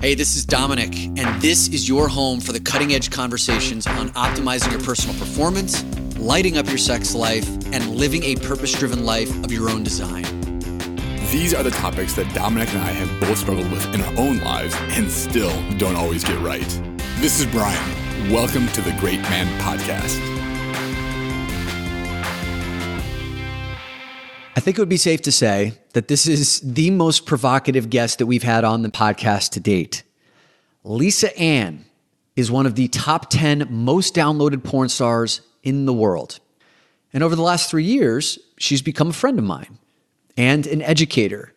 Hey, this is Dominic, and this is your home for the cutting-edge conversations on optimizing your personal performance, lighting up your sex life, and living a purpose-driven life of your own design. These are the topics that Dominic and I have both struggled with in our own lives and still don't always get right. This is Brian. Welcome to the Great Man Podcast. I think it would be safe to say that this is the most provocative guest that we've had on the podcast to date. Lisa Ann is one of the top 10 most downloaded porn stars in the world. And over the last 3 years, she's become a friend of mine and an educator.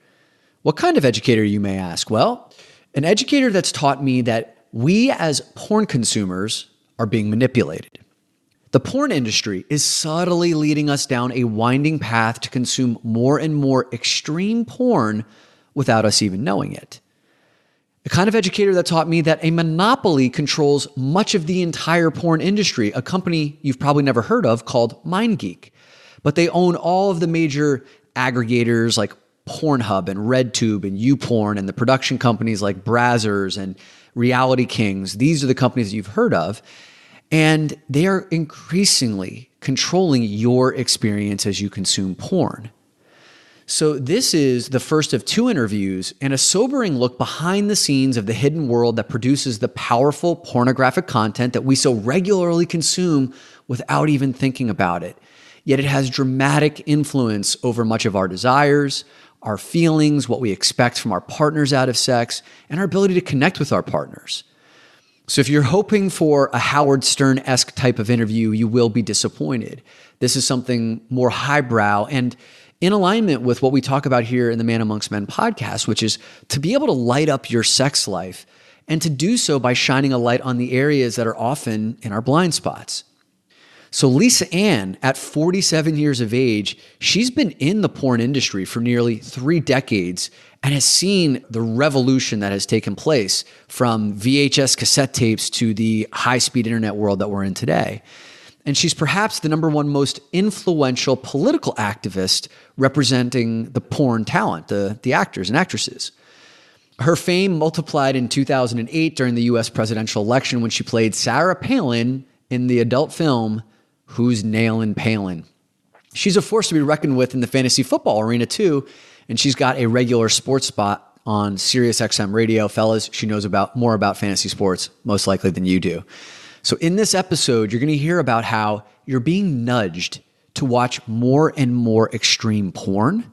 What kind of educator, you may ask? Well, an educator that's taught me that we as porn consumers are being manipulated. The porn industry is subtly leading us down a winding path to consume more and more extreme porn without us even knowing it. The kind of educator that taught me that a monopoly controls much of the entire porn industry, a company you've probably never heard of called Mindgeek. But they own all of the major aggregators like Pornhub and RedTube and YouPorn and the production companies like Brazzers and Reality Kings. These are the companies that you've heard of. And they are increasingly controlling your experience as you consume porn. So this is the first of 2 interviews and a sobering look behind the scenes of the hidden world that produces the powerful pornographic content that we so regularly consume without even thinking about it. Yet it has dramatic influence over much of our desires, our feelings, what we expect from our partners out of sex, and our ability to connect with our partners. So if you're hoping for a Howard Stern-esque type of interview, you will be disappointed. This is something more highbrow and in alignment with what we talk about here in the Man Amongst Men podcast, which is to be able to light up your sex life and to do so by shining a light on the areas that are often in our blind spots. So Lisa Ann, at 47 years of age, she's been in the porn industry for nearly 3 decades and has seen the revolution that has taken place from VHS cassette tapes to the high-speed internet world that we're in today. And she's perhaps the number 1 most influential political activist representing the porn talent, the actors and actresses. Her fame multiplied in 2008 during the U.S. presidential election when she played Sarah Palin in the adult film Who's Nailin' Palin. She's a force to be reckoned with in the fantasy football arena too, and she's got a regular sports spot on SiriusXM radio. Fellas, she knows more about fantasy sports, most likely than you do. So in this episode, you're going to hear about how you're being nudged to watch more and more extreme porn,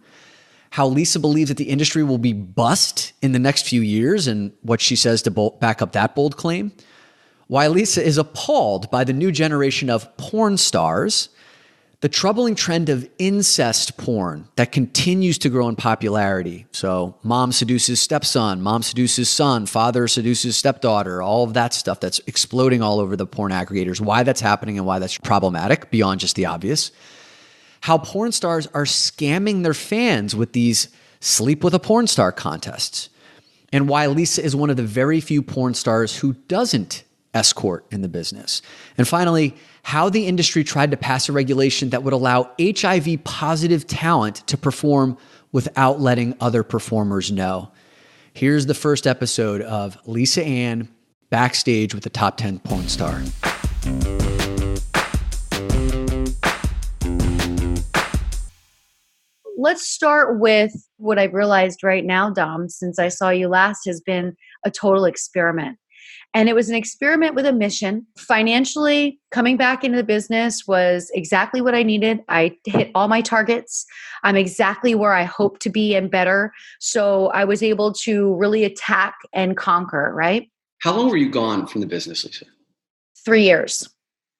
how Lisa believes that the industry will be bust in the next few years and what she says to back up that bold claim, why Lisa is appalled by the new generation of porn stars, the troubling trend of incest porn that continues to grow in popularity. So mom seduces stepson, mom seduces son, father seduces stepdaughter, all of that stuff that's exploding all over the porn aggregators, why that's happening and why that's problematic beyond just the obvious. How porn stars are scamming their fans with these sleep with a porn star contests. And why Lisa is one of the very few porn stars who doesn't escort in the business. And finally, how the industry tried to pass a regulation that would allow HIV positive talent to perform without letting other performers know. Here's the first episode of Lisa Ann, Backstage with the Top 10 Porn Star. Let's start with what I've realized right now, Dom, since I saw you last, has been a total experiment. And it was an experiment with a mission. Financially, coming back into the business was exactly what I needed. I hit all my targets. I'm exactly where I hope to be and better. So I was able to really attack and conquer, right? How long were you gone from the business, Lisa? 3 years.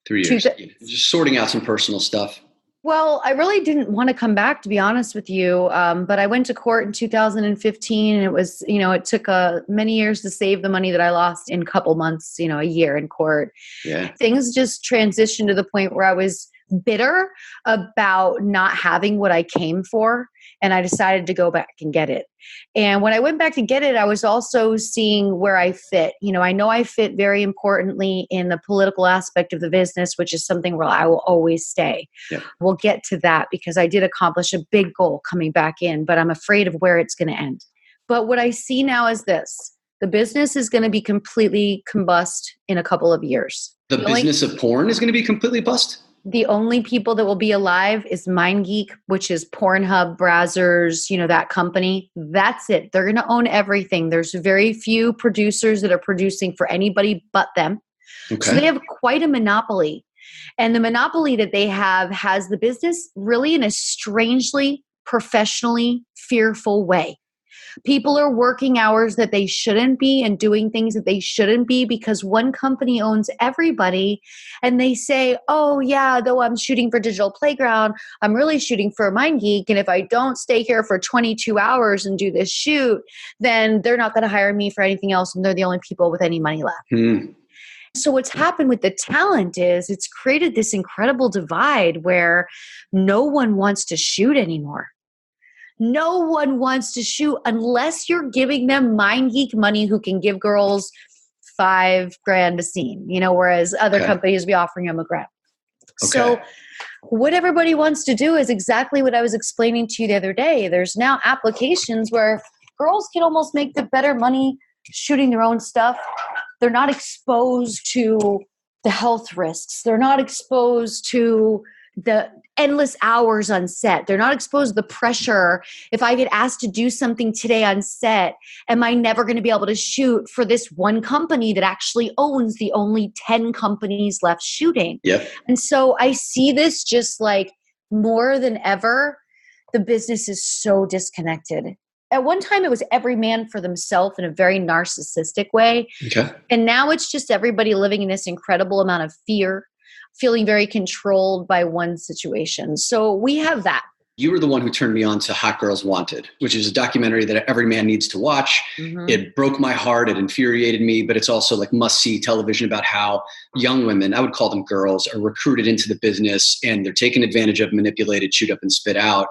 3 years. Just sorting out some personal stuff. Well, I really didn't want to come back, to be honest with you. But I went to court in 2015 and it was, it took many years to save the money that I lost in a couple months, a year in court. Yeah. Things just transitioned to the point where I was bitter about not having what I came for. And I decided to go back and get it. And when I went back to get it, I was also seeing where I fit. I know I fit very importantly in the political aspect of the business, which is something where I will always stay. Yeah. We'll get to that because I did accomplish a big goal coming back in, but I'm afraid of where it's going to end. But what I see now is this. The business is going to be completely combust in a couple of years. The business of porn is going to be completely bust? The only people that will be alive is Mindgeek, which is Pornhub, Brazzers, that company. That's it. They're going to own everything. There's very few producers that are producing for anybody but them. Okay. So they have quite a monopoly. And the monopoly that they have has the business really in a strangely, professionally fearful way. People are working hours that they shouldn't be and doing things that they shouldn't be because one company owns everybody. And they say, oh yeah, though I'm shooting for Digital Playground, I'm really shooting for Mindgeek. And if I don't stay here for 22 hours and do this shoot, then they're not going to hire me for anything else. And they're the only people with any money left. So what's happened with the talent is it's created this incredible divide where no one wants to shoot anymore. No one wants to shoot unless you're giving them Mindgeek money who can give girls $5,000 a scene, whereas other companies be offering them $1,000. Okay. So what everybody wants to do is exactly what I was explaining to you the other day. There's now applications where girls can almost make the better money shooting their own stuff. They're not exposed to the health risks. They're not exposed to the endless hours on set. They're not exposed to the pressure. If I get asked to do something today on set, am I never going to be able to shoot for this one company that actually owns the only 10 companies left shooting? Yep. And so I see this just like more than ever, the business is so disconnected. At one time, it was every man for themselves in a very narcissistic way. Okay. And now it's just everybody living in this incredible amount of fear, feeling very controlled by one situation. So we have that. You were the one who turned me on to Hot Girls Wanted, which is a documentary that every man needs to watch. Mm-hmm. It broke my heart. It infuriated me, but it's also like must-see television about how young women, I would call them girls, are recruited into the business and they're taken advantage of, manipulated, chewed up, and spit out.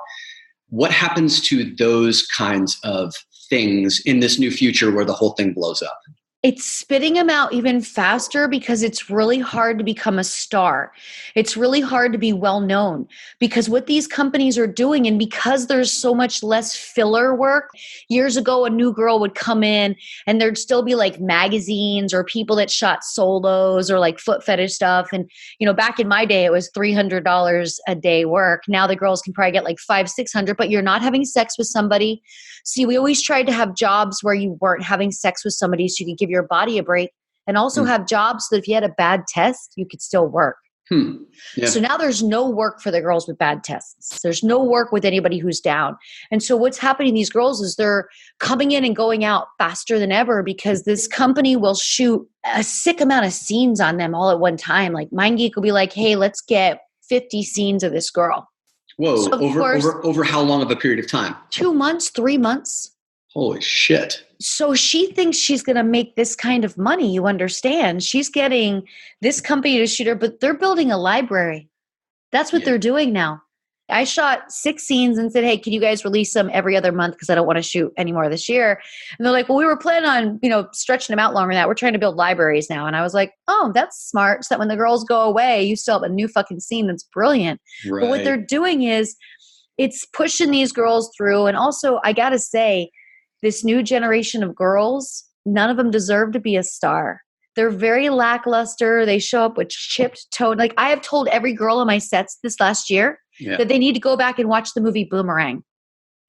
What happens to those kinds of things in this new future where the whole thing blows up? It's spitting them out even faster because it's really hard to become a star. It's really hard to be well known because what these companies are doing, and because there's so much less filler work, years ago a new girl would come in and there'd still be like magazines or people that shot solos or like foot fetish stuff. And, back in my day, it was $300 a day work. Now the girls can probably get like $500-600, but you're not having sex with somebody. See, we always tried to have jobs where you weren't having sex with somebody so you could give your body a break, and also have jobs that if you had a bad test, you could still work. Yeah. So now there's no work for the girls with bad tests. There's no work with anybody who's down. And so what's happening to these girls is they're coming in and going out faster than ever because this company will shoot a sick amount of scenes on them all at one time. Like Mindgeek will be like, hey, let's get 50 scenes of this girl. Whoa, so over how long of a period of time? 2 months, 3 months. Holy shit. So she thinks she's going to make this kind of money. You understand? She's getting this company to shoot her, but they're building a library. That's what they're doing now. I shot 6 scenes and said, hey, can you guys release them every other month? Because I don't want to shoot anymore this year. And they're like, well, we were planning on, stretching them out longer than that. We're trying to build libraries now. And I was like, oh, that's smart. So that when the girls go away, you still have a new fucking scene. That's brilliant. Right. But what they're doing is it's pushing these girls through. And also, I got to say, this new generation of girls, none of them deserve to be a star. They're very lackluster. They show up with chipped toe. Like I have told every girl on my sets this last year that they need to go back and watch the movie Boomerang.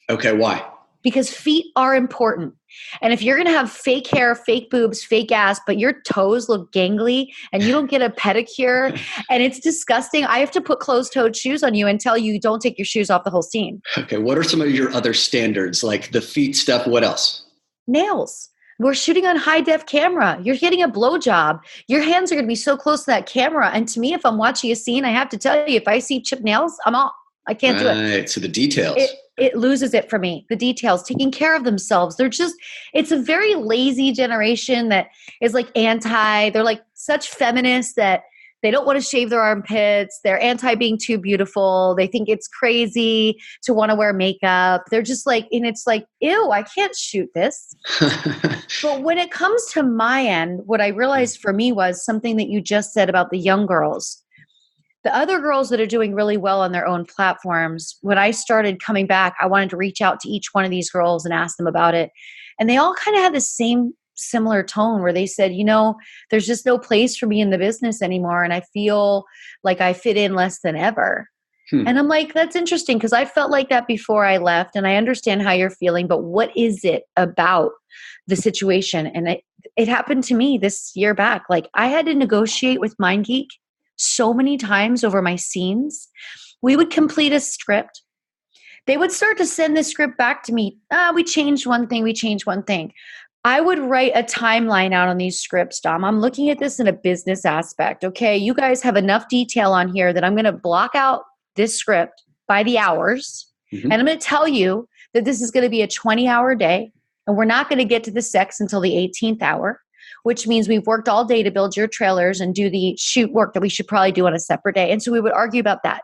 Okay, why? Because feet are important. And if you're going to have fake hair, fake boobs, fake ass, but your toes look gangly and you don't get a pedicure and it's disgusting, I have to put closed-toed shoes on you and tell you don't take your shoes off the whole scene. Okay, what are some of your other standards? Like the feet stuff, what else? Nails. We're shooting on high-def camera. You're getting a blowjob. Your hands are going to be so close to that camera. And to me, if I'm watching a scene, I have to tell you, if I see chipped nails, I'm out. I can't do it. Right, so the details. It loses it for me. The details, taking care of themselves. It's a very lazy generation that is like they're like such feminists that they don't want to shave their armpits. They're anti being too beautiful. They think it's crazy to want to wear makeup. They're just like, and it's like, ew, I can't shoot this. But when it comes to my end, what I realized for me was something that you just said about the young girls. The other girls that are doing really well on their own platforms, when I started coming back, I wanted to reach out to each one of these girls and ask them about it. And they all kind of had the same similar tone where they said, there's just no place for me in the business anymore. And I feel like I fit in less than ever. And I'm like, that's interesting because I felt like that before I left, and I understand how you're feeling, but what is it about the situation? And it happened to me this year back. Like I had to negotiate with Mindgeek so many times over my scenes. We would complete a script. They would start to send the script back to me. We changed one thing. I would write a timeline out on these scripts, Dom. I'm looking at this in a business aspect. Okay, you guys have enough detail on here that I'm going to block out this script by the hours. And I'm going to tell you that this is going to be a 20-hour day. And we're not going to get to the sex until the 18th hour, which means we've worked all day to build your trailers and do the shoot work that we should probably do on a separate day. And so we would argue about that.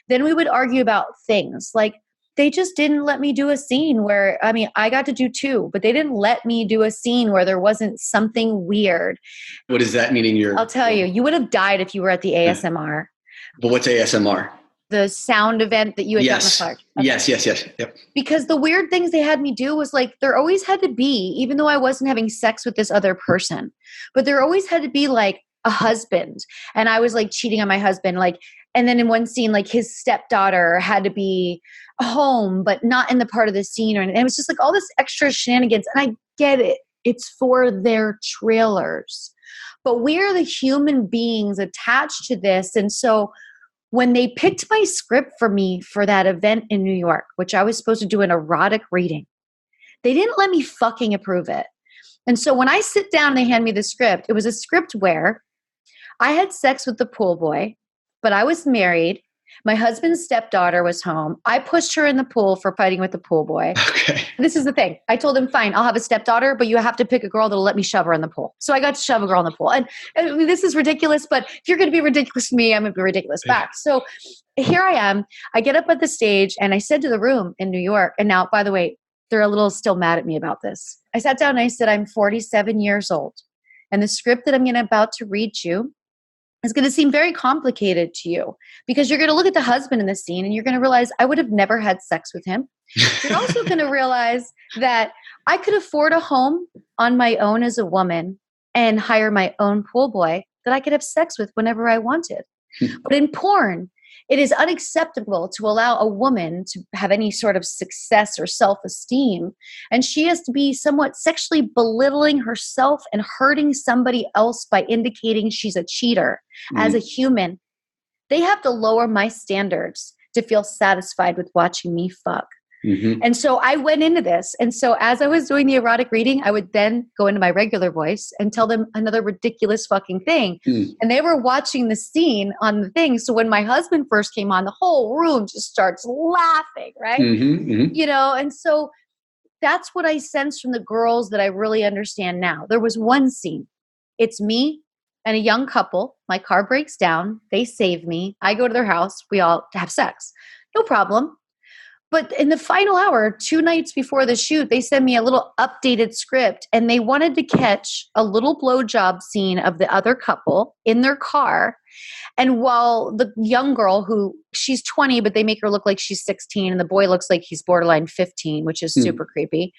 Then we would argue about things like they just didn't let me do a scene where, I got to do 2, but they didn't let me do a scene where there wasn't something weird. What does that mean I'll tell you, you would have died if you were at the ASMR. But what's ASMR? The sound event that you had done with Clark. Okay. Yes. Yep. Because the weird things they had me do was like, there always had to be, even though I wasn't having sex with this other person, but there always had to be like a husband. And I was like cheating on my husband. Like, and then in one scene, like his stepdaughter had to be home, but not in the part of the scene. And it was just like all this extra shenanigans. And I get it. It's for their trailers. But we're the human beings attached to this. And so when they picked my script for me for that event in New York, which I was supposed to do an erotic reading, they didn't let me fucking approve it. And so when I sit down and they hand me the script, it was a script where I had sex with the pool boy, but I was married. My husband's stepdaughter was home. I pushed her in the pool for fighting with the pool boy. Okay. This is the thing. I told him, fine, I'll have a stepdaughter, but you have to pick a girl that'll let me shove her in the pool. So I got to shove a girl in the pool. And this is ridiculous, but if you're going to be ridiculous to me, I'm going to be ridiculous back. So here I am. I get up at the stage and I said to the room in New York, and now, by the way, they're a little still mad at me about this. I sat down and I said, I'm 47 years old. And the script that I'm about to read you is going to seem very complicated to you because you're going to look at the husband in the scene and you're going to realize I would have never had sex with him. You're also going to realize that I could afford a home on my own as a woman and hire my own pool boy that I could have sex with whenever I wanted. But in porn, it is unacceptable to allow a woman to have any sort of success or self-esteem. And she has to be somewhat sexually belittling herself and hurting somebody else by indicating she's a cheater as a human. They have to lower my standards to feel satisfied with watching me fuck. And so I went into this. And so as I was doing the erotic reading, I would then go into my regular voice and tell them another ridiculous fucking thing. And they were watching the scene on the thing. So when my husband first came on, the whole room just starts laughing, right? And so that's what I sense from the girls that I really understand now. There was one scene. It's me and a young couple. My car breaks down. They save me. I go to their house. We all have sex. No problem. But in the final hour, 2 nights before the shoot, they sent me a little updated script and they wanted to catch a little blowjob scene of the other couple in their car. And while the young girl she's 20, but they make her look like she's 16 and the boy looks like he's borderline 15, which is super creepy.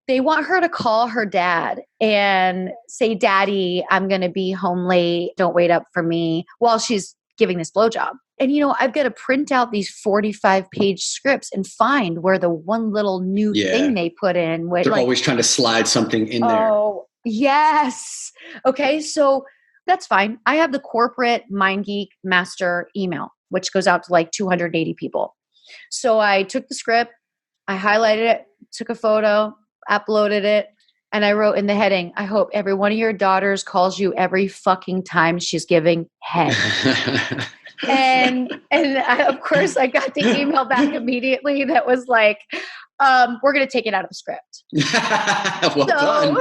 They want her to call her dad and say, Daddy, I'm going to be home late. Don't wait up for me while she's giving this blowjob. And, I've got to print out these 45-page scripts and find where the one little new thing they put in. They're always trying to slide something in there. Oh, yes. Okay, so that's fine. I have the corporate Mindgeek master email, which goes out to like 280 people. So I took the script, I highlighted it, took a photo, uploaded it, and I wrote in the heading, I hope every one of your daughters calls you every fucking time she's giving head. And of course, I got the email back immediately that was like, we're going to take it out of the script. Well done.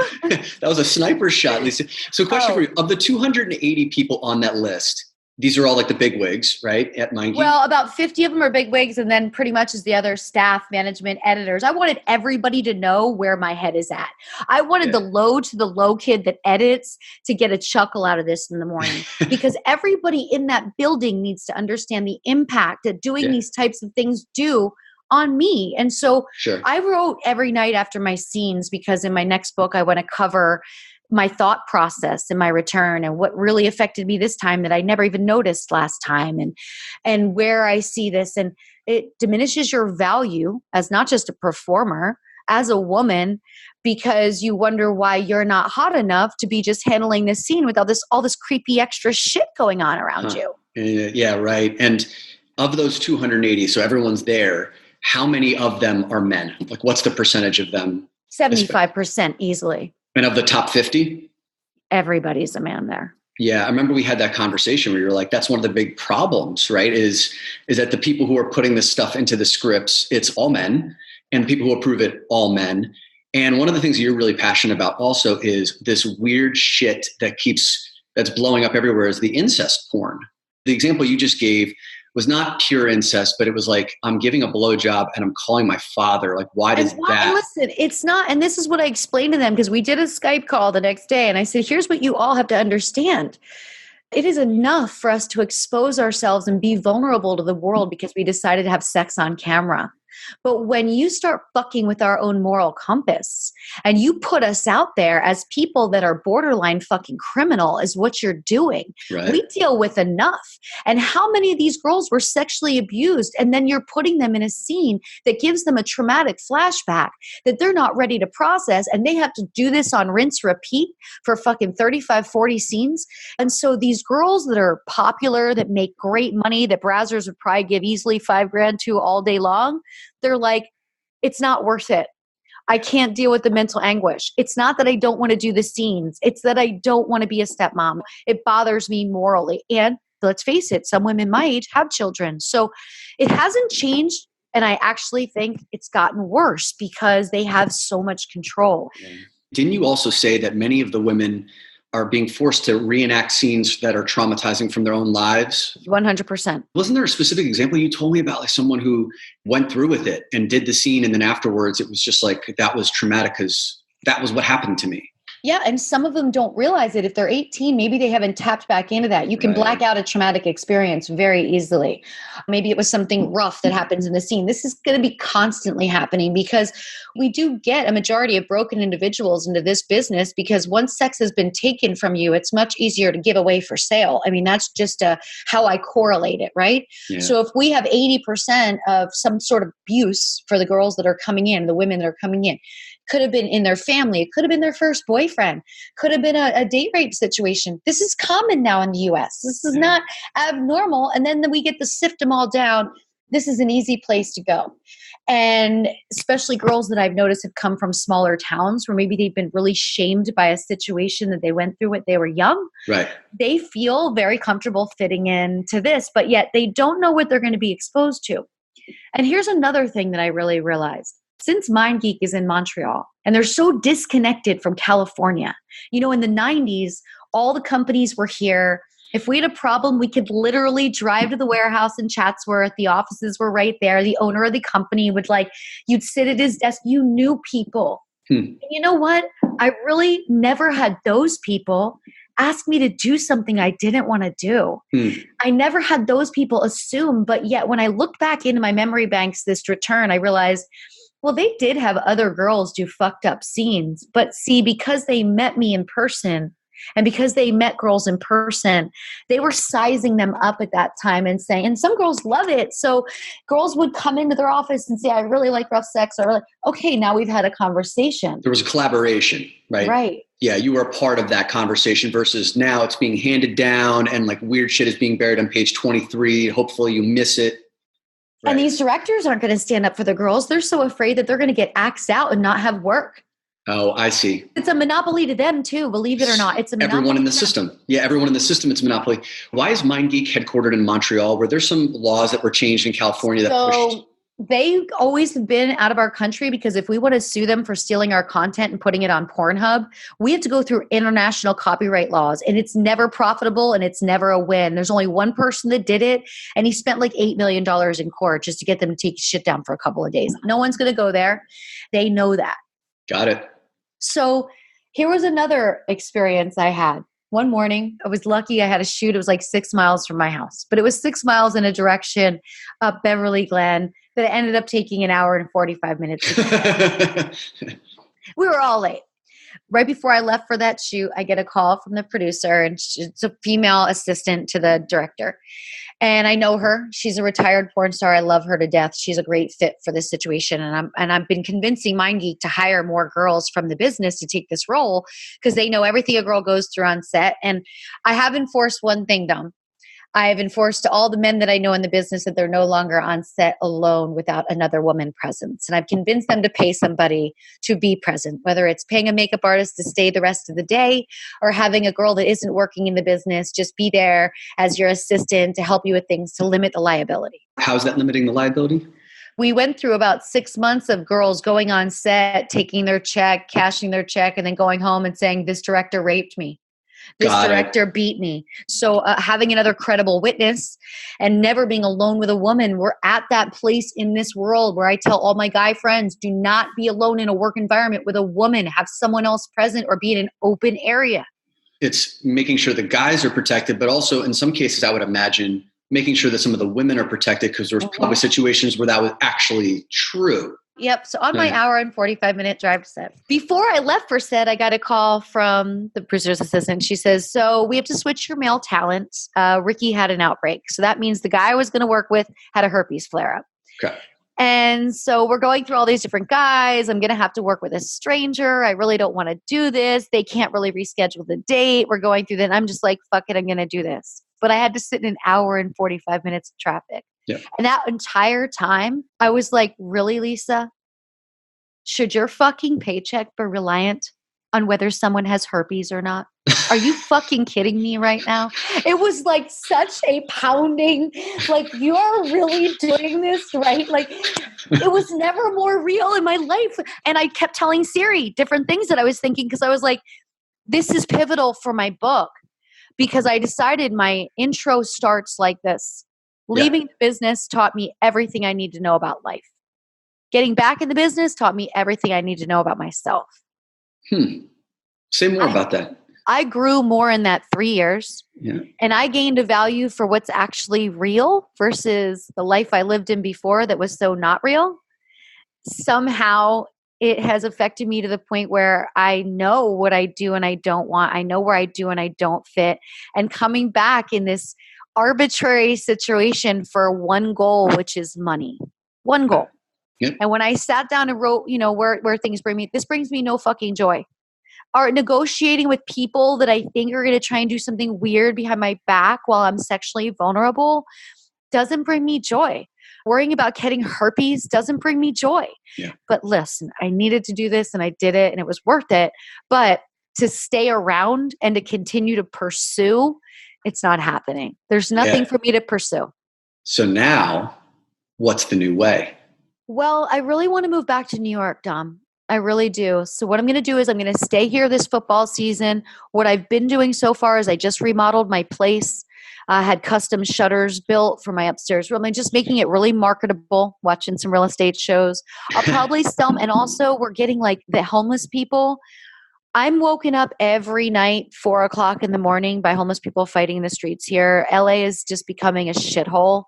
That was a sniper shot, Lisa. So question for you. Of the 280 people on that list, these are all like the big wigs, right? At Mindgeek? Well, about 50 of them are big wigs, and then pretty much is the other staff, management, editors. I wanted everybody to know where my head is at. I wanted the low kid that edits to get a chuckle out of this in the morning because everybody in that building needs to understand the impact that doing these types of things do on me. And so Sure. I wrote every night after my scenes, because in my next book, I want to cover my thought process and my return and what really affected me this time that I never even noticed last time, and where I see this. And it diminishes your value as not just a performer, as a woman, because you wonder why you're not hot enough to be just handling this scene with all this creepy extra shit going on around you. Yeah, right. And of those 280, so everyone's there, how many of them are men? Like, what's the percentage of them? 75% easily. And of the top 50? Everybody's a man there. Yeah, I remember we had that conversation where you were like, that's one of the big problems, right? Is that the people who are putting this stuff into the scripts, it's all men, and the people who approve it, all men. And one of the things you're really passionate about also is this weird shit that's blowing up everywhere is the incest porn. The example you just gave was not pure incest, but it was like, I'm giving a blowjob and I'm calling my father. Like, why does that? Listen, it's not. And this is what I explained to them, because we did a Skype call the next day. And I said, here's what you all have to understand. It is enough for us to expose ourselves and be vulnerable to the world because we decided to have sex on camera. But when you start fucking with our own moral compass and you put us out there as people that are borderline fucking criminal is what you're doing. Right. We deal with enough. And how many of these girls were sexually abused, and then you're putting them in a scene that gives them a traumatic flashback that they're not ready to process, and they have to do this on rinse repeat for fucking 35, 40 scenes. And so these girls that are popular, that make great money, that browsers would probably give easily $5,000 to all day long, they're like, it's not worth it. I can't deal with the mental anguish. It's not that I don't want to do the scenes. It's that I don't want to be a stepmom. It bothers me morally. And let's face it, some women my age have children. So it hasn't changed. And I actually think it's gotten worse because they have so much control. Didn't you also say that many of the women are being forced to reenact scenes that are traumatizing from their own lives? 100%. Wasn't there a specific example you told me about, like someone who went through with it and did the scene, and then afterwards it was just like, that was traumatic because that was what happened to me? Yeah, and some of them don't realize it. If they're 18, maybe they haven't tapped back into that. You can black out a traumatic experience very easily. Maybe it was something rough that happens in the scene. This is going to be constantly happening because we do get a majority of broken individuals into this business, because once sex has been taken from you, it's much easier to give away for sale. I mean, that's just how I correlate it, right? Yeah. So if we have 80% of some sort of abuse for the girls that are coming in, the women that are coming in, could have been in their family. It could have been their first boyfriend. Could have been a date rape situation. This is common now in the US. This is not abnormal. And then we get to sift them all down. This is an easy place to go. And especially girls that I've noticed have come from smaller towns where maybe they've been really shamed by a situation that they went through when they were young. Right. They feel very comfortable fitting into this, but yet they don't know what they're going to be exposed to. And here's another thing that I really realized. Since Mindgeek is in Montreal and they're so disconnected from California, in the 90s, all the companies were here. If we had a problem, we could literally drive to the warehouse in Chatsworth. The offices were right there. The owner of the company would you'd sit at his desk. You knew people. And you know what? I really never had those people ask me to do something I didn't want to do. I never had those people assume, but yet when I looked back into my memory banks this return, I realized, well, they did have other girls do fucked up scenes. But see, because they met me in person and because they met girls in person, they were sizing them up at that time and saying, and some girls love it. So girls would come into their office and say, I really like rough sex. Or okay, now we've had a conversation. There was a collaboration, right? Right. Yeah, you were a part of that conversation versus now it's being handed down and weird shit is being buried on page 23. Hopefully you miss it. Right. And these directors aren't going to stand up for the girls. They're so afraid that they're going to get axed out and not have work. Oh, I see. It's a monopoly to them too, believe it or not. It's a monopoly. Everyone in the system. Yeah, everyone in the system, it's a monopoly. Why is Mindgeek headquartered in Montreal? Were there some laws that were changed in California that pushed? They always have been out of our country because if we want to sue them for stealing our content and putting it on Pornhub, we have to go through international copyright laws, and it's never profitable and it's never a win. There's only one person that did it, and he spent $8 million in court just to get them to take shit down for a couple of days. No one's going to go there. They know that. Got it. So here was another experience I had. One morning, I was lucky I had a shoot. It was 6 miles from my house, but it was 6 miles in a direction up Beverly Glen. that it ended up taking an hour and 45 minutes. We were all late. Right before I left for that shoot, I get a call from the producer, and it's a female assistant to the director. And I know her. She's a retired porn star. I love her to death. She's a great fit for this situation. And I've been convincing Mindgeek to hire more girls from the business to take this role because they know everything a girl goes through on set. And I have enforced one thing, Dom. I have enforced to all the men that I know in the business that they're no longer on set alone without another woman present. And I've convinced them to pay somebody to be present, whether it's paying a makeup artist to stay the rest of the day or having a girl that isn't working in the business just be there as your assistant to help you with things to limit the liability. How's that limiting the liability? We went through about 6 months of girls going on set, taking their check, cashing their check, and then going home and saying, this director raped me. This director beat me. So having another credible witness and never being alone with a woman, we're at that place in this world where I tell all my guy friends, do not be alone in a work environment with a woman. Have someone else present or be in an open area. It's making sure the guys are protected, but also in some cases, I would imagine making sure that some of the women are protected because there's probably situations where that was actually true. Yep. So on my hour and 45-minute drive to set, before I left for set, I got a call from the producer's assistant. She says, so we have to switch your male talent. Ricky had an outbreak. So that means the guy I was going to work with had a herpes flare up. Okay. And so we're going through all these different guys. I'm going to have to work with a stranger. I really don't want to do this. They can't really reschedule the date. We're going through that. And I'm just like, fuck it, I'm going to do this. But I had to sit in an hour and 45 minutes of traffic. Yep. And that entire time, I was like, really, Lisa? Should your fucking paycheck be reliant on whether someone has herpes or not? Are you fucking kidding me right now? It was like such a pounding, like, you're really doing this, right? Like, it was never more real in my life. And I kept telling Siri different things that I was thinking because I was like, this is pivotal for my book because I decided my intro starts like this. Leaving the business taught me everything I need to know about life. Getting back in the business taught me everything I need to know about myself. Say more about that. I grew more in that 3 years. Yeah. And I gained a value for what's actually real versus the life I lived in before that was so not real. Somehow it has affected me to the point where I know what I do and I don't want. I know where I do and I don't fit. And coming back in this arbitrary situation for one goal, which is money. One goal. Yep. And when I sat down and wrote, where things bring me, this brings me no fucking joy. Are negotiating with people that I think are going to try and do something weird behind my back while I'm sexually vulnerable doesn't bring me joy. Worrying about getting herpes doesn't bring me joy. Yeah. But listen, I needed to do this and I did it and it was worth it. But to stay around and to continue to pursue, it's not happening. There's nothing for me to pursue. So now, what's the new way? Well, I really want to move back to New York, Dom. I really do. So what I'm going to do is I'm going to stay here this football season. What I've been doing so far is I just remodeled my place. I had custom shutters built for my upstairs room and just making it really marketable, watching some real estate shows. I'll probably sell, and also we're getting like the homeless people. I'm woken up every night, 4:00 in the morning by homeless people fighting in the streets here. LA is just becoming a shithole.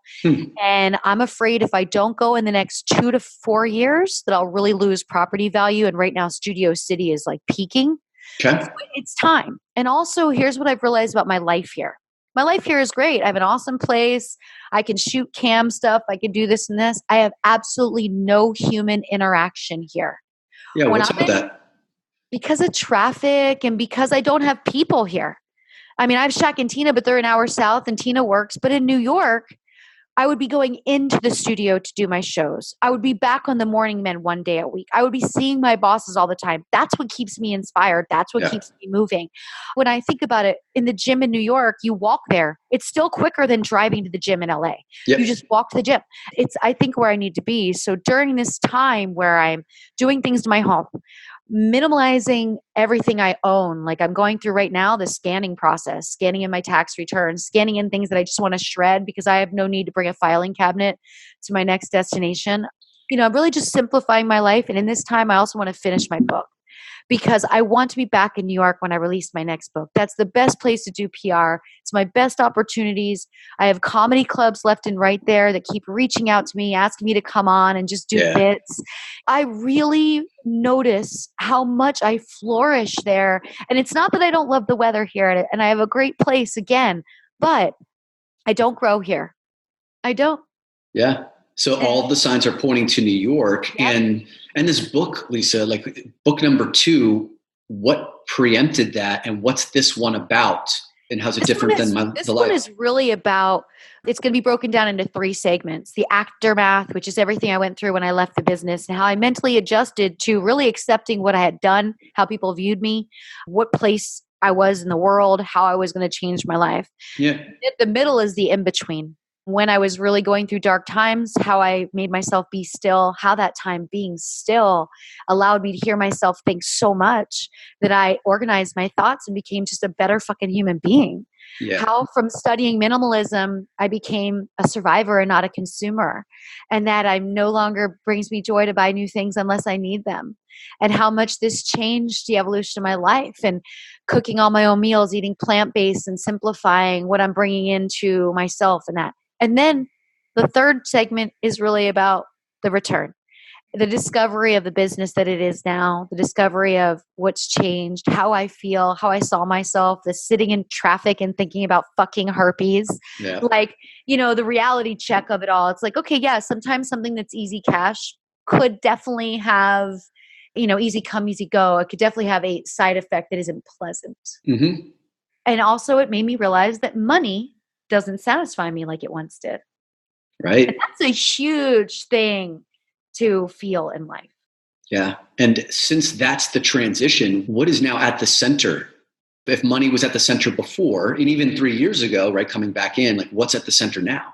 And I'm afraid if I don't go in the next 2 to 4 years that I'll really lose property value. And right now Studio City is like peaking. Okay. So it's time. And also here's what I've realized about my life here. My life here is great. I have an awesome place. I can shoot cam stuff. I can do this and this. I have absolutely no human interaction here. Yeah, what's up with that? Because of traffic and because I don't have people here. I mean, I have Shaq and Tina, but they're an hour south and Tina works. But in New York, I would be going into the studio to do my shows. I would be back on the Morning Men one day a week. I would be seeing my bosses all the time. That's what keeps me inspired. That's what keeps me moving. When I think about it, in the gym in New York, you walk there. It's still quicker than driving to the gym in LA. Yep. You just walk to the gym. It's, I think, where I need to be. So during this time where I'm doing things to my home, minimalizing everything I own. Like I'm going through right now, the scanning process, scanning in my tax returns, scanning in things that I just want to shred because I have no need to bring a filing cabinet to my next destination. I'm really just simplifying my life. And in this time, I also want to finish my book because I want to be back in New York when I release my next book. That's the best place to do PR. It's my best opportunities. I have comedy clubs left and right there that keep reaching out to me, asking me to come on and just do bits. I really notice how much I flourish there. And it's not that I don't love the weather here, and I have a great place again, but I don't grow here. I don't. Yeah. So all the signs are pointing to New York. And this book, Lisa, like book number 2, what preempted that, and what's this one about, and how's it different than the life? This one is really about, it's going to be broken down into 3 segments. The aftermath, which is everything I went through when I left the business, and how I mentally adjusted to really accepting what I had done, how people viewed me, what place I was in the world, how I was going to change my life. Yeah. The middle is the in-between. When I was really going through dark times, how I made myself be still, how that time being still allowed me to hear myself think so much that I organized my thoughts and became just a better fucking human being. Yeah. How from studying minimalism, I became a survivor and not a consumer. And that I no longer brings me joy to buy new things unless I need them. And how much this changed the evolution of my life, and cooking all my own meals, eating plant-based, and simplifying what I'm bringing into myself and that. And then the third segment is really about the return, the discovery of the business that it is now, the discovery of what's changed, how I feel, how I saw myself, the sitting in traffic and thinking about fucking herpes. Yeah. Like, the reality check of it all. It's like, okay, yeah, sometimes something that's easy cash could definitely have, easy come, easy go. It could definitely have a side effect that isn't pleasant. Mm-hmm. And also it made me realize that money doesn't satisfy me like it once did. Right. And that's a huge thing to feel in life. Yeah. And since that's the transition, what is now at the center? If money was at the center before, and even 3 years ago, right, coming back in, like what's at the center now?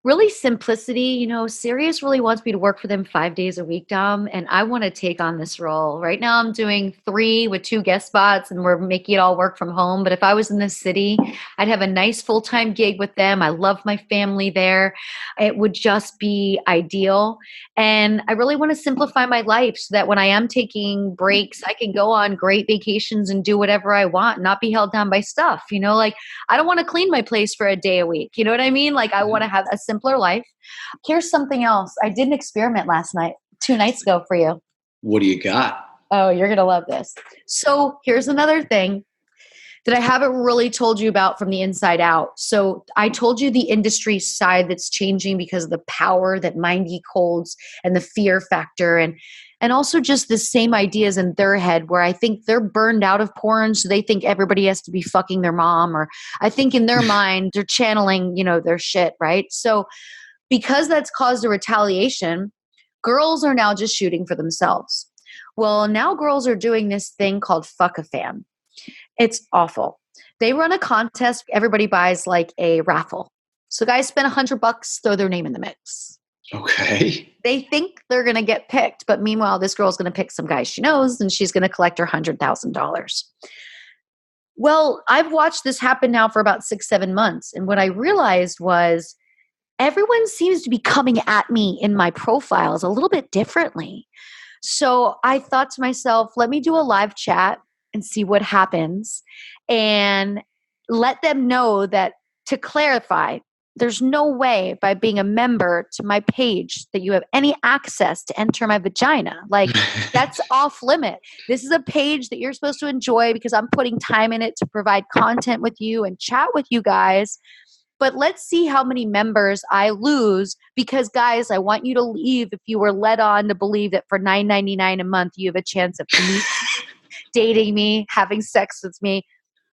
Really simplicity. Sirius really wants me to work for them 5 days a week, Dom, and I want to take on this role. Right now I'm doing 3 with 2 guest spots, and we're making it all work from home. But if I was in the city, I'd have a nice full-time gig with them. I love my family there. It would just be ideal. And I really want to simplify my life so that when I am taking breaks, I can go on great vacations and do whatever I want, not be held down by stuff. Like, I don't want to clean my place for a day a week. You know what I mean? Like, I want to have a simpler life. Here's something else. I did an experiment last night, 2 nights ago for you. What do you got? Oh, you're going to love this. So here's another thing that I haven't really told you about from the inside out. So I told you the industry side that's changing because of the power that Mindgeek holds and the fear factor, and also just the same ideas in their head where I think they're burned out of porn. So they think everybody has to be fucking their mom, or I think in their mind, they're channeling, their shit. Right. So because that's caused a retaliation, girls are now just shooting for themselves. Well, now girls are doing this thing called Fuck a Fan. It's awful. They run a contest. Everybody buys like a raffle. So guys spend $100, throw their name in the mix. Okay. They think they're going to get picked, but meanwhile, this girl's going to pick some guy she knows, and she's going to collect her $100,000. Well, I've watched this happen now for about 6-7 months. And what I realized was everyone seems to be coming at me in my profiles a little bit differently. So I thought to myself, let me do a live chat and see what happens, and let them know that, to clarify, there's no way by being a member to my page that you have any access to enter my vagina. Like, that's off limit. This is a page that you're supposed to enjoy because I'm putting time in it to provide content with you and chat with you guys. But let's see how many members I lose, because guys, I want you to leave if you were led on to believe that for $9.99 a month, you have a chance of me dating me, having sex with me.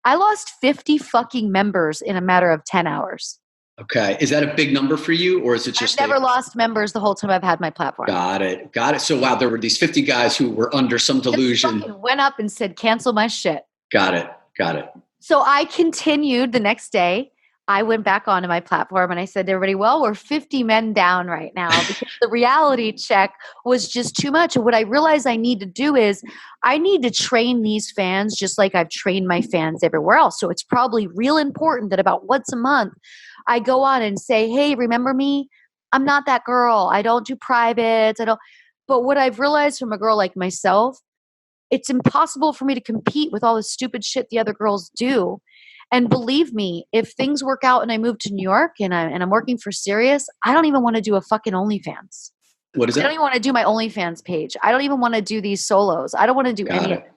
I lost 50 fucking members in a matter of 10 hours. Okay. Is that a big number for you, or is it just... I've never lost members the whole time I've had my platform. Got it. So wow, there were these 50 guys who were under some delusion. Just fucking went up and said, cancel my shit. Got it. So I continued the next day. I went back onto my platform and I said to everybody, well, we're 50 men down right now because the reality check was just too much. And what I realized I need to do is I need to train these fans just like I've trained my fans everywhere else. So it's probably real important that about once a month I go on and say, hey, remember me? I'm not that girl. I don't do privates. But what I've realized from a girl like myself, it's impossible for me to compete with all the stupid shit the other girls do. And believe me, if things work out and I move to New York and I'm working for Sirius, I don't even want to do a fucking OnlyFans. What is I it? don't even want to do my OnlyFans page. I don't even want to do these solos. I don't want to do any of it. Okay.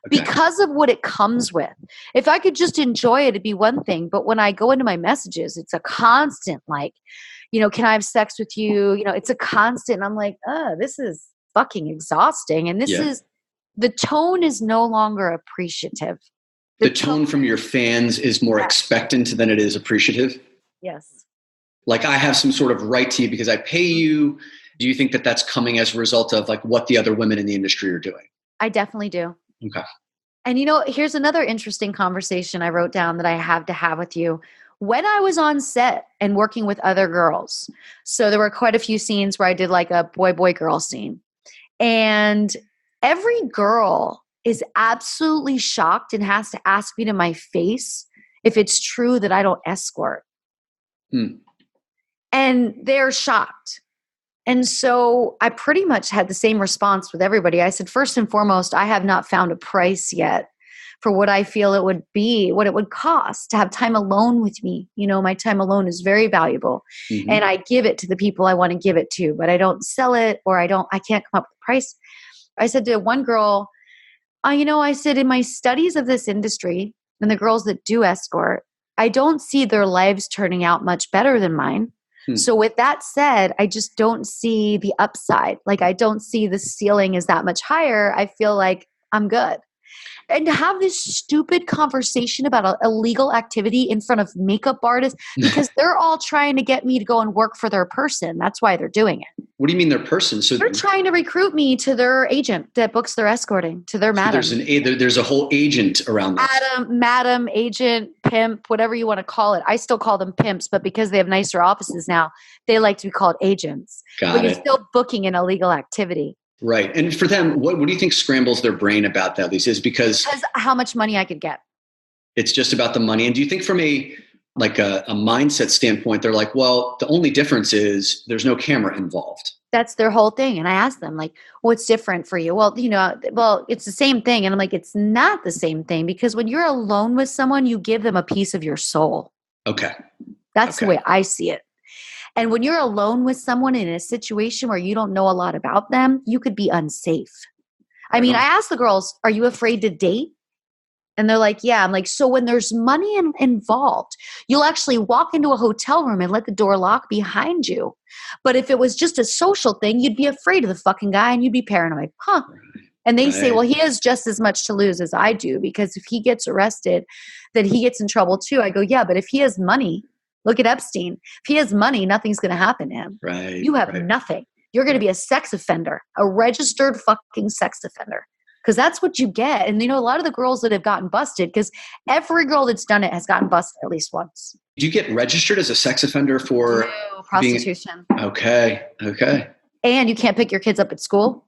Because of what it comes with. If I could just enjoy it, it'd be one thing. But when I go into my messages, it's a constant like, can I have sex with you? It's a constant. And I'm like, this is fucking exhausting. And the tone is no longer appreciative. The tone from your fans is more expectant than it is appreciative? Yes. Like I have some sort of right to you because I pay you. Do you think that that's coming as a result of like what the other women in the industry are doing? I definitely do. Okay. And here's another interesting conversation I wrote down that I have to have with you. When I was on set and working with other girls, so there were quite a few scenes where I did like a boy-girl scene. And every girl is absolutely shocked and has to ask me to my face if it's true that I don't escort. And they're shocked. And so I pretty much had the same response with everybody. I said, first and foremost, I have not found a price yet for what I feel it would be, what it would cost to have time alone with me. My time alone is very valuable. Mm-hmm. And I give it to the people I want to give it to, but I don't sell it or I can't come up with a price. I said to one girl, I said, in my studies of this industry and the girls that do escort, I don't see their lives turning out much better than mine. So with that said, I just don't see the upside. Like I don't see the ceiling is that much higher. I feel like I'm good. And to have this stupid conversation about an illegal activity in front of makeup artists because they're all trying to get me to go and work for their person. That's why they're doing it. What do you mean their person? So they're trying to recruit me to their agent that books their escorting, to their madam. There's a whole agent around this. Madam, agent, pimp, whatever you want to call it. I still call them pimps, but because they have nicer offices now, they like to be called agents. But you're still booking an illegal activity. Right. And for them, what do you think scrambles their brain about that, Lisa? Is because how much money I could get. It's just about the money. And do you think from a mindset standpoint, they're like, well, the only difference is there's no camera involved. That's their whole thing. And I asked them like, what's different for you? Well, it's the same thing. And I'm like, it's not the same thing because when you're alone with someone, you give them a piece of your soul. Okay. That's the way I see it. And when you're alone with someone in a situation where you don't know a lot about them, you could be unsafe. I mean, I asked the girls, are you afraid to date? And they're like, yeah. I'm like, so when there's money involved, you'll actually walk into a hotel room and let the door lock behind you. But if it was just a social thing, you'd be afraid of the fucking guy and you'd be paranoid. And they say, well, he has just as much to lose as I do because if he gets arrested, then he gets in trouble too. I go, yeah, but if he has money, look at Epstein. If he has money, nothing's going to happen to him. Right. You have nothing. You're going to be a sex offender, a registered fucking sex offender. Because that's what you get. And a lot of the girls that have gotten busted, because every girl that's done it has gotten busted at least once. Do you get registered as a sex offender for prostitution? Okay. And you can't pick your kids up at school.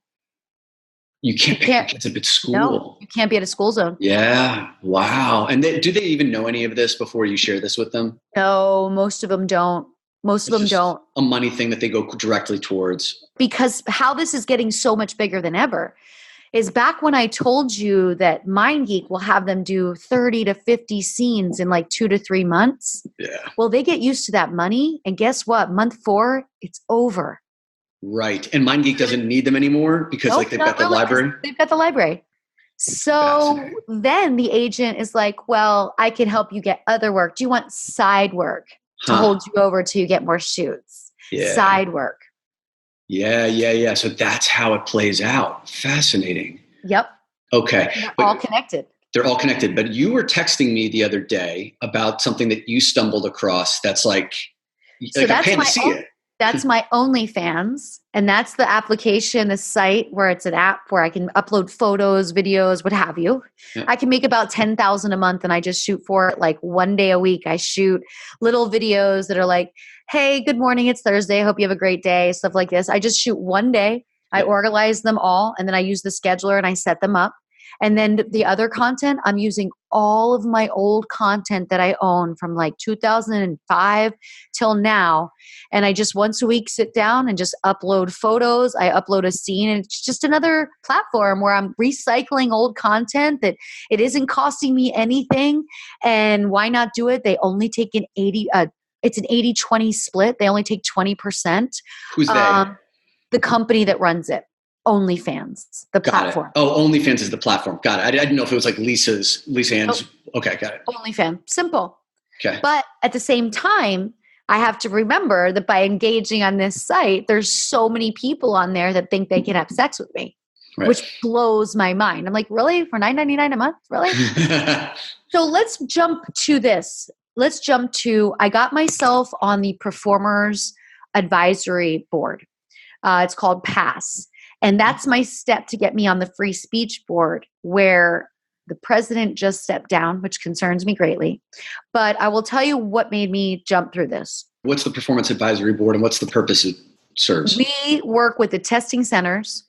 You can't pick your kids up at school. No, you can't be at a school zone. Yeah. Wow. And do they even know any of this before you share this with them? No, most of them don't. Most of them don't. A money thing that they go directly towards. Because how this is getting so much bigger than ever is back when I told you that Mindgeek will have them do 30 to 50 scenes in like 2 to 3 months. Yeah. Well, they get used to that money. And guess what? Month 4, it's over. Right. And Mindgeek doesn't need them anymore because they've got the library? They've got the library. So then the agent is like, well, I can help you get other work. Do you want side work to hold you over till you get more shoots? Yeah. Side work. Yeah. So that's how it plays out. Fascinating. Yep. Okay. They're all connected. They're all connected. But you were texting me the other day about something that you stumbled across that's like a panacea. That's my OnlyFans. And that's the application, the site where it's an app where I can upload photos, videos, what have you. Yeah. I can make about $10,000 a month and I just shoot for it like 1 day a week. I shoot little videos that are like, hey, good morning. It's Thursday. I hope you have a great day. Stuff like this. I just shoot 1 day. I organize them all and then I use the scheduler and I set them up. And then the other content, I'm using all of my old content that I own from like 2005 till now. And I just once a week sit down and just upload photos. I upload a scene, and it's just another platform where I'm recycling old content that it isn't costing me anything. And why not do it? They only take it's an 80-20 split. They only take 20%. Who's they? The company that runs it. OnlyFans, the platform. Oh, OnlyFans is the platform. Got it. I didn't know if it was like Lisa Ann's. Oh. Okay, got it. OnlyFans, simple. Okay. But at the same time, I have to remember that by engaging on this site, there's so many people on there that think they can have sex with me, right, which blows my mind. I'm like, really? For $9.99 a month? Really? So let's jump to this. Let's jump to, I got myself on the Performers Advisory Board. It's called PASS. And that's my step to get me on the free speech board, where the president just stepped down, which concerns me greatly. But I will tell you what made me jump through this. What's the Performance Advisory Board and what's the purpose it serves? We work with the testing centers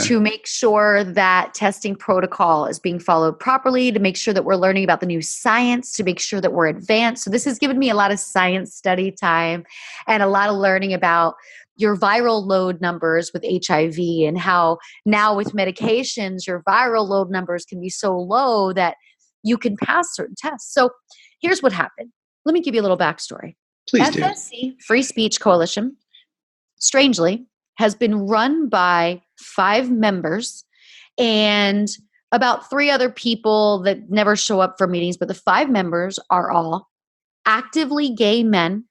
to make sure that testing protocol is being followed properly, to make sure that we're learning about the new science, to make sure that we're advanced. So this has given me a lot of science study time and a lot of learning about your viral load numbers with HIV and how now with medications, your viral load numbers can be so low that you can pass certain tests. So here's what happened. Let me give you a little backstory. Please FSC, Free Speech Coalition, strangely, has been run by 5 members and about 3 other people that never show up for meetings, but the 5 members are all actively gay men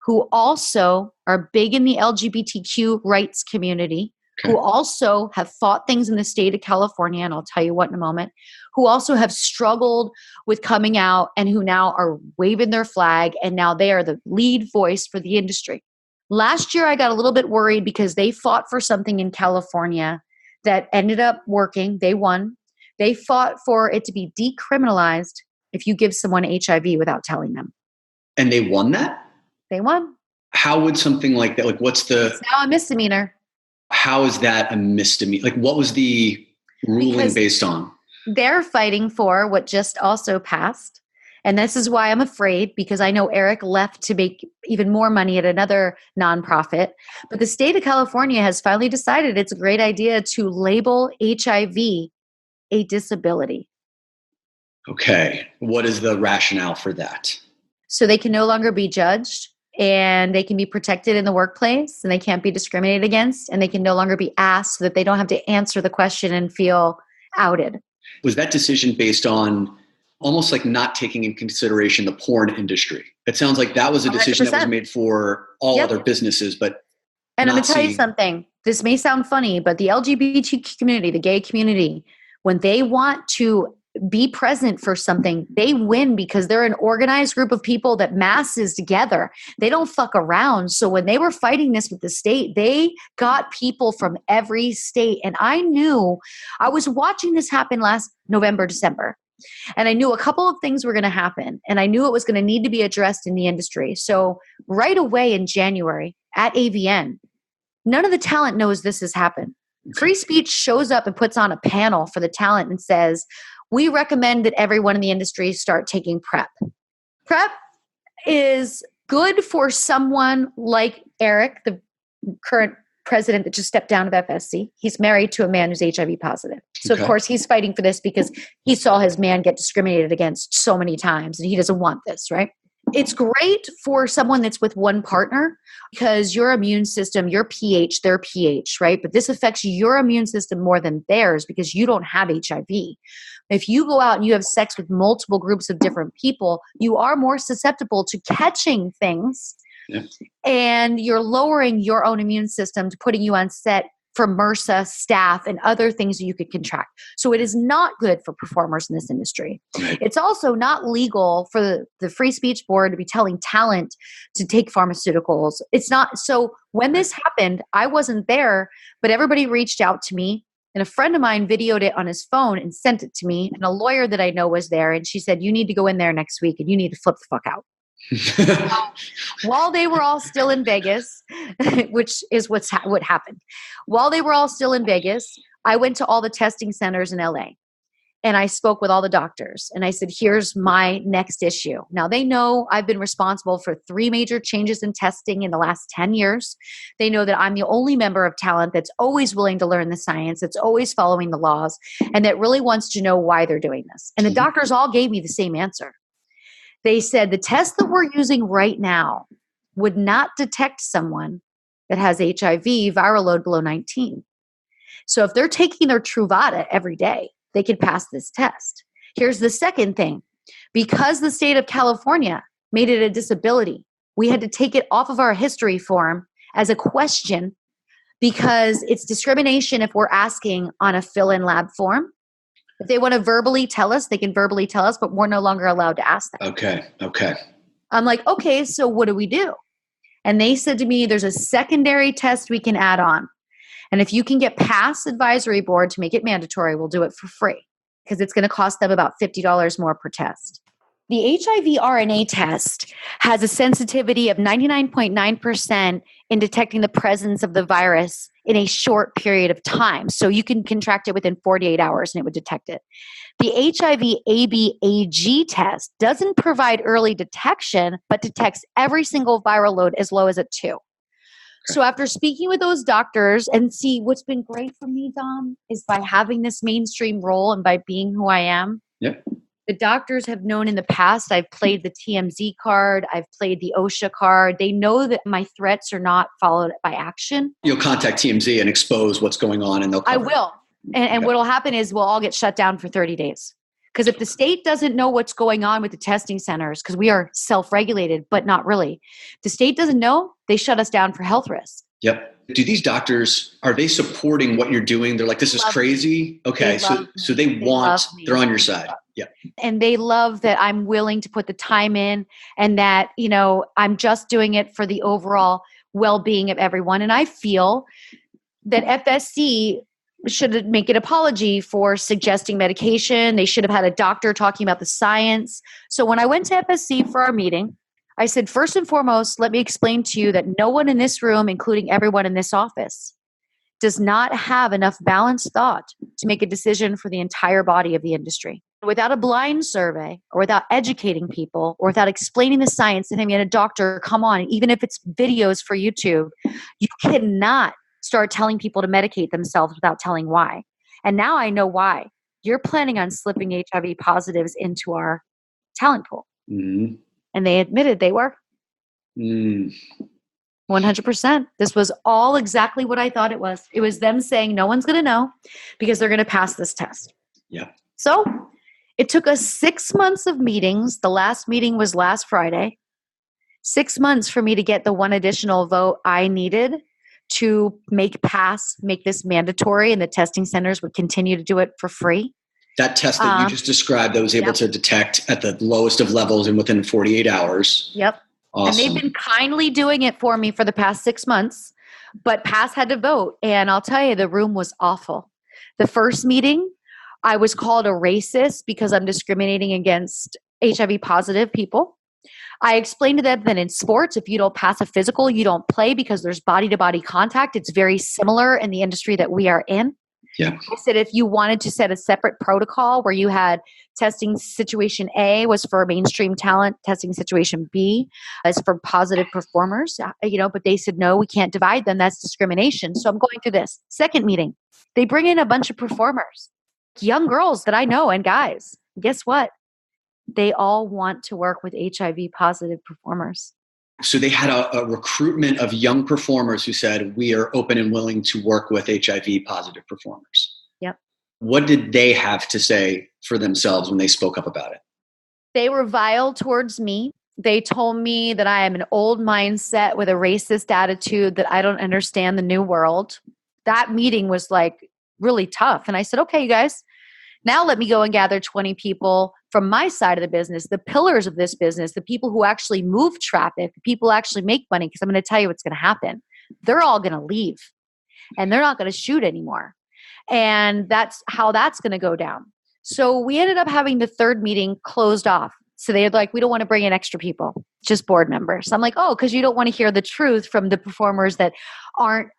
who also are big in the LGBTQ rights community, who also have fought things in the state of California, and I'll tell you what in a moment, who also have struggled with coming out and who now are waving their flag, and now they are the lead voice for the industry. Last year, I got a little bit worried because they fought for something in California that ended up working. They won. They fought for it to be decriminalized if you give someone HIV without telling them. And they won that? They won. How would something like that, like It's now a misdemeanor. How is that a misdemeanor? Like what was the ruling based on? They're fighting for what just also passed. And this is why I'm afraid, because I know Eric left to make even more money at another nonprofit. But the state of California has finally decided it's a great idea to label HIV a disability. Okay. What is the rationale for that? So they can no longer be judged, and they can be protected in the workplace, and they can't be discriminated against, and they can no longer be asked so that they don't have to answer the question and feel outed. Was that decision based on almost like not taking in consideration the porn industry? It sounds like that was a decision 100%. that was made for all other businesses, but and I'm going to tell you something. This may sound funny, but the LGBT community, the gay community, when they want to be present for something, they win because they're an organized group of people that masses together. They don't fuck around. So when they were fighting this with the state, they got people from every state. And I knew, I was watching this happen last November, December. And I knew a couple of things were going to happen. And I knew it was going to need to be addressed in the industry. So right away in January at AVN, none of the talent knows this has happened. Free Speech shows up and puts on a panel for the talent and says, we recommend that everyone in the industry start taking PrEP. PrEP is good for someone like Eric, the current president that just stepped down of FSC. He's married to a man who's HIV positive. So, of course, he's fighting for this because he saw his man get discriminated against so many times, and he doesn't want this, right? It's great for someone that's with one partner because your immune system, your pH, their pH, right? But this affects your immune system more than theirs because you don't have HIV. If you go out and you have sex with multiple groups of different people, you are more susceptible to catching things. Yeah. And you're lowering your own immune system to putting you on set for MRSA, staph, and other things that you could contract. So it is not good for performers in this industry. Right. It's also not legal for the Free Speech Board to be telling talent to take pharmaceuticals. It's not. So when this happened, I wasn't there, but everybody reached out to me. And a friend of mine videoed it on his phone and sent it to me. And a lawyer that I know was there. And she said, you need to go in there next week and you need to flip the fuck out. While they were all still in Vegas, which is what happened. While they were all still in Vegas, I went to all the testing centers in LA. and I spoke with all the doctors and I said, here's my next issue. Now they know I've been responsible for 3 major changes in testing in the last 10 years. They know that I'm the only member of talent that's always willing to learn the science, that's always following the laws, and that really wants to know why they're doing this. And the doctors all gave me the same answer. They said the test that we're using right now would not detect someone that has HIV viral load below 19. So if they're taking their Truvada every day, they could pass this test. Here's the second thing. Because the state of California made it a disability, we had to take it off of our history form as a question because it's discrimination if we're asking on a fill-in lab form. If they want to verbally tell us, they can verbally tell us, but we're no longer allowed to ask them. Okay. I'm like, okay, so what do we do? And they said to me, there's a secondary test we can add on. And if you can get past advisory board to make it mandatory, we'll do it for free because it's going to cost them about $50 more per test. The HIV RNA test has a sensitivity of 99.9% in detecting the presence of the virus in a short period of time. So you can contract it within 48 hours and it would detect it. The HIV ABAG test doesn't provide early detection, but detects every single viral load as low as a 2. So after speaking with those doctors and see what's been great for me, Dom, is by having this mainstream role and by being who I am. Yep. The doctors have known in the past I've played the TMZ card. I've played the OSHA card. They know that my threats are not followed by action. You'll contact TMZ and expose what's going on and they'll cover I will. And what will happen is we'll all get shut down for 30 days. Because if the state doesn't know what's going on with the testing centers, because we are self-regulated, but not really. The state doesn't know, they shut us down for health risk. Yep. Do these doctors, are they supporting what you're doing? They're like, this is crazy. Okay. So they're on your side. Yeah. And they love that I'm willing to put the time in and that, I'm just doing it for the overall well-being of everyone. And I feel that FSC should make an apology for suggesting medication. They should have had a doctor talking about the science. So when I went to FSC for our meeting, I said, first and foremost, let me explain to you that no one in this room, including everyone in this office, does not have enough balanced thought to make a decision for the entire body of the industry. Without a blind survey or without educating people or without explaining the science and having a doctor come on, even if it's videos for YouTube, you cannot start telling people to medicate themselves without telling why. And now I know why. You're planning on slipping HIV positives into our talent pool. Mm-hmm. And they admitted they were. 100%. This was all exactly what I thought it was. It was them saying no one's going to know because they're going to pass this test. Yeah. So it took us 6 months of meetings. The last meeting was last Friday. 6 months for me to get the one additional vote I needed to make this mandatory, and the testing centers would continue to do it for free. That test that you just described that was able to detect at the lowest of levels and within 48 hours. Yep. Awesome. And they've been kindly doing it for me for the past 6 months, but PASS had to vote. And I'll tell you, the room was awful. The first meeting, I was called a racist because I'm discriminating against HIV positive people. I explained to them that in sports, if you don't pass a physical, you don't play because there's body-to-body contact. It's very similar in the industry that we are in. Yeah. I said if you wanted to set a separate protocol where you had testing situation A was for mainstream talent, testing situation B is for positive performers, but they said, no, we can't divide them. That's discrimination. So I'm going through this. Second meeting, they bring in a bunch of performers, young girls that I know and guys. Guess what? They all want to work with HIV positive performers. So they had a recruitment of young performers who said, we are open and willing to work with HIV positive performers. Yep. What did they have to say for themselves when they spoke up about it? They were vile towards me. They told me that I am an old mindset with a racist attitude, that I don't understand the new world. That meeting was like really tough. And I said, okay, you guys, now let me go and gather 20 people from my side of the business, the pillars of this business, the people who actually move traffic, the people who actually make money, because I'm going to tell you what's going to happen. They're all going to leave and they're not going to shoot anymore. And that's how that's going to go down. So we ended up having the third meeting closed off. So they're like, we don't want to bring in extra people, just board members. I'm like, oh, because you don't want to hear the truth from the performers that aren't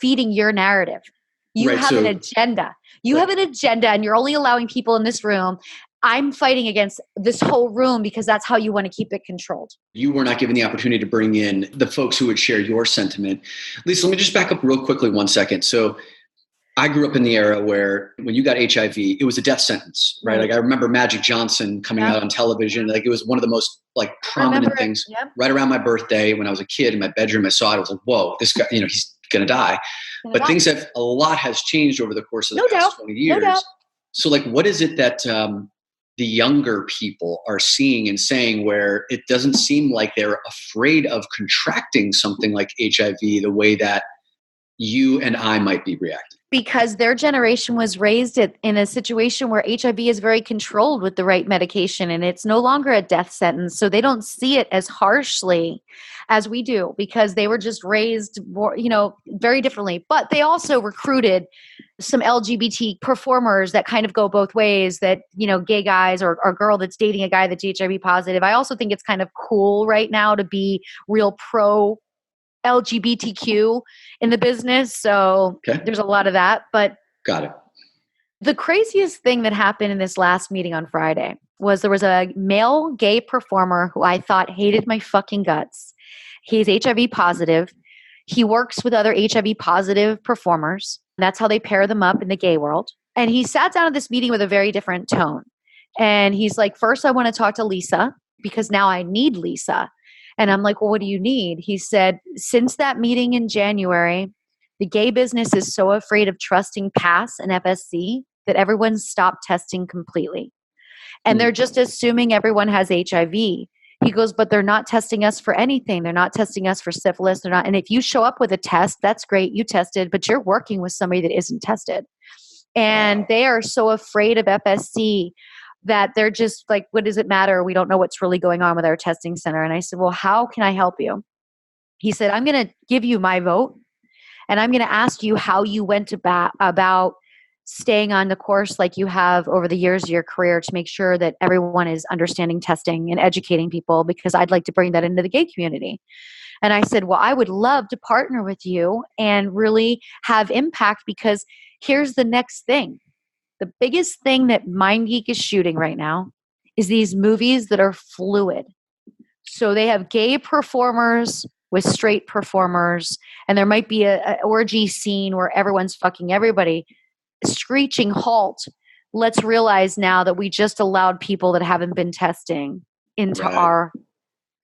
feeding your narrative. You have an agenda. You have an agenda, and you're only allowing people in this room. I'm fighting against this whole room because that's how you want to keep it controlled. You were not given the opportunity to bring in the folks who would share your sentiment. Lisa, let me just back up real quickly 1 second. So I grew up in the era where when you got HIV, it was a death sentence, right? Like I remember Magic Johnson coming out on television. Like it was one of the most like prominent things. Right around my birthday when I was a kid in my bedroom, I saw it. I was like, whoa, this guy, he's going to die. But a lot has changed over the course of the past 20 years. So like, what is it that the younger people are seeing and saying where it doesn't seem like they're afraid of contracting something like HIV the way that you and I might be reacting? Because their generation was raised in a situation where HIV is very controlled with the right medication, and it's no longer a death sentence. So they don't see it as harshly as we do because they were just raised more, very differently. But they also recruited some LGBT performers that kind of go both ways, that, gay guys or a girl that's dating a guy that's HIV positive. I also think it's kind of cool right now to be real pro LGBTQ in the business. So there's a lot of that. But got it. The craziest thing that happened in this last meeting on Friday was there was a male gay performer who I thought hated my fucking guts. He's HIV positive. He works with other HIV positive performers. That's how they pair them up in the gay world. And he sat down at this meeting with a very different tone. And he's like, first, I want to talk to Lisa because now I need Lisa. And I'm like, well, what do you need? He said, since that meeting in January, the gay business is so afraid of trusting PASS and FSC that everyone's stopped testing completely. And they're just assuming everyone has HIV. He goes, but they're not testing us for anything. They're not testing us for syphilis. They're not. And if you show up with a test, that's great. You tested, but you're working with somebody that isn't tested. And they are so afraid of FSC that they're just like, what does it matter? We don't know what's really going on with our testing center. And I said, well, how can I help you? He said, I'm going to give you my vote, and I'm going to ask you how you went about staying on the course like you have over the years of your career to make sure that everyone is understanding testing and educating people, because I'd like to bring that into the gay community. And I said, well, I would love to partner with you and really have impact, because here's the next thing. The biggest thing that Mindgeek is shooting right now is these movies that are fluid. So they have gay performers with straight performers, and there might be an orgy scene where everyone's fucking everybody. Screeching halt. Let's realize now that we just allowed people that haven't been testing into our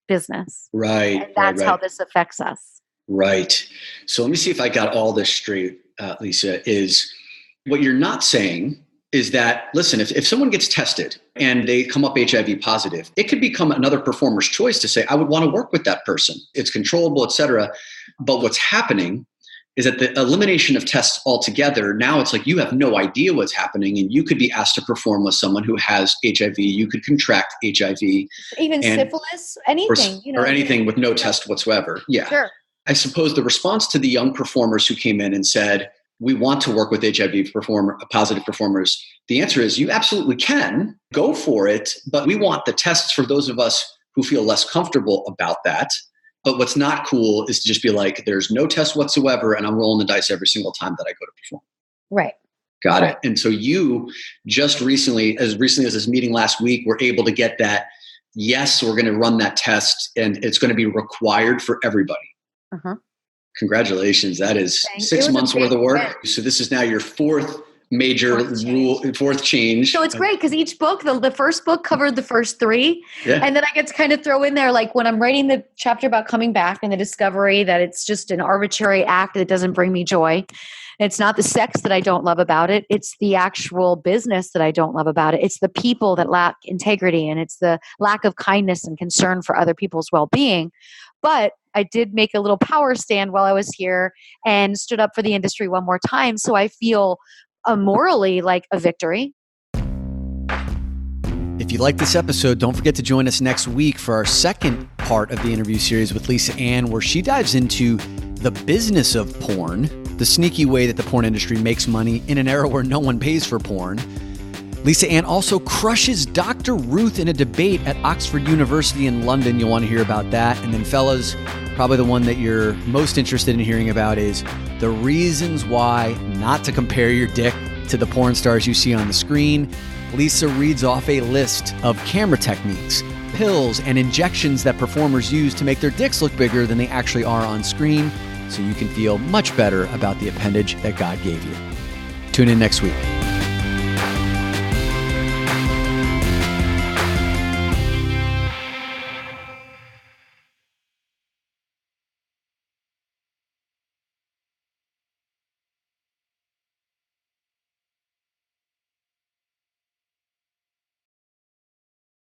business. Right. And that's how this affects us. Right. So let me see if I got all this straight, Lisa, is what you're not saying is that, listen, if someone gets tested and they come up HIV positive, it could become another performer's choice to say, I would want to work with that person. It's controllable, et cetera. But what's happening is that the elimination of tests altogether, now it's like you have no idea what's happening, and you could be asked to perform with someone who has HIV. You could contract HIV. Even syphilis, anything. Or anything with no test whatsoever. Yeah. Sure. I suppose the response to the young performers who came in and said, we want to work with HIV positive performers, the answer is you absolutely can. Go for it. But we want the tests for those of us who feel less comfortable about that. But what's not cool is to just be like, there's no test whatsoever, and I'm rolling the dice every single time that I go to perform. Right. Got it. And so you just recently as this meeting last week, were able to get that, yes, we're going to run that test, and it's going to be required for everybody. Uh-huh. Congratulations. That is 6 months worth of work. So this is now your fourth change. So it's great because each book, the first book covered the first three. Yeah. And then I get to kind of throw in there, like when I'm writing the chapter about coming back and the discovery that it's just an arbitrary act that doesn't bring me joy. It's not the sex that I don't love about it. It's the actual business that I don't love about it. It's the people that lack integrity, and it's the lack of kindness and concern for other people's well-being. But I did make a little power stand while I was here and stood up for the industry one more time. So I feel morally like a victory. If you like this episode, don't forget to join us next week for our second part of the interview series with Lisa Ann, where she dives into the business of porn, the sneaky way that the porn industry makes money in an era where no one pays for porn. Lisa Ann also crushes Dr. Ruth in a debate at Oxford University in London. You'll want to hear about that. And then fellas, Probably the one that you're most interested in hearing about is the reasons why not to compare your dick to the porn stars you see on the screen. Lisa reads off a list of camera techniques, pills, and injections that performers use to make their dicks look bigger than they actually are on screen, so you can feel much better about the appendage that God gave you. Tune in next week.